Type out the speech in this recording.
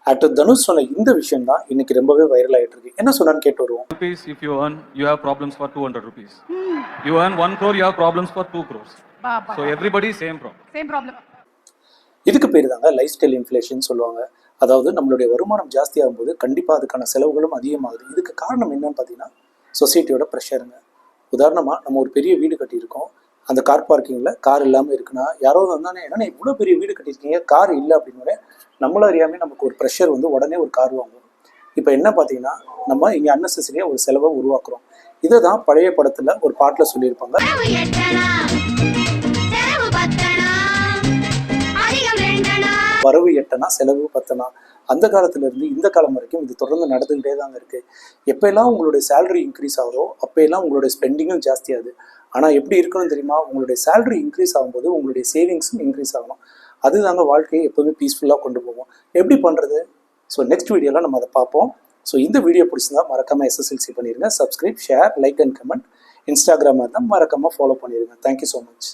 Actor Dhanush சொன்ன இந்த விஷயம் தான் இன்னைக்கு ரொம்பவே வைரல் ஆயிட்டு இருக்கு. என்ன சொன்னான்னு கேட்டு வருவோம். Rupees, if you earn, you have problems for 200 rupees. You earn 1 crore, you have problems for 2 crores. So everybody same problem. Same problem. இதுக்கு பேர் தாங்க லைஃப் ஸ்டைல் இன்ஃப்ளேஷன் சொல்லுவாங்க. அதாவது நம்மளுடைய வருமானம் ஜாஸ்தியாகும் போது கண்டிப்பாக அதுக்கான செலவுகளும் அதிகமாகுது. இதுக்கு காரணம் என்னன்னு பார்த்தீங்கன்னா சொசைட்டியோட ப்ரெஷருங்க. உதாரணமாக நம்ம ஒரு பெரிய வீடு கட்டியிருக்கோம். அந்த கார் பார்க்கிங்கில் கார் இல்லாமல் இருக்குன்னா யாரோ வந்தானே என்னன்னா இவ்வளோ பெரிய வீடு கட்டியிருக்கீங்க கார் இல்லை அப்படின்னு நம்மள அறியாமல் நமக்கு ஒரு ப்ரெஷர் வந்து உடனே ஒரு கார் வாங்குவோம். இப்போ என்ன பார்த்தீங்கன்னா நம்ம இங்கே அன்னெசரியாக ஒரு செலவை உருவாக்குறோம். இதை தான் பழைய படத்தில் ஒரு பாட்டில் சொல்லியிருப்பாங்க. வரவு எட்டனா செலவு பத்தனா. அந்த காலத்துல இருந்து இந்த காலம் வரைக்கும் இது தொடர்ந்து நடந்துகிட்டே தாங்க இருக்கு. எப்பெல்லாம் உங்களுடைய சேலரி இன்க்ரீஸ் ஆகுதோ அப்பெல்லாம் உங்களுடைய ஸ்பெண்டிங்கும் ஜாஸ்தியாகுது. ஆனால் எப்படி இருக்கணும் தெரியுமா? உங்களுடைய சேலரி இன்க்ரீஸ் ஆகும்போது உங்களுடைய சேவிங்ஸும் இன்க்ரீஸ் ஆகணும். அதுதாங்க வாழ்க்கையை எப்போதுமே பீஸ்ஃபுல்லாக கொண்டு போவோம். எப்படி பண்ணுறது? ஸோ நெக்ஸ்ட் வீடியோவில் நம்ம அதை பார்ப்போம். ஸோ இந்த வீடியோ பிடிச்சிருந்தா மறக்காமல் SSLC பண்ணிடுங்க. Subscribe, share, like and comment. இன்ஸ்டாகிராமாக இருந்தால் மறக்காமல் ஃபாலோ பண்ணிடுங்க. Thank you so much.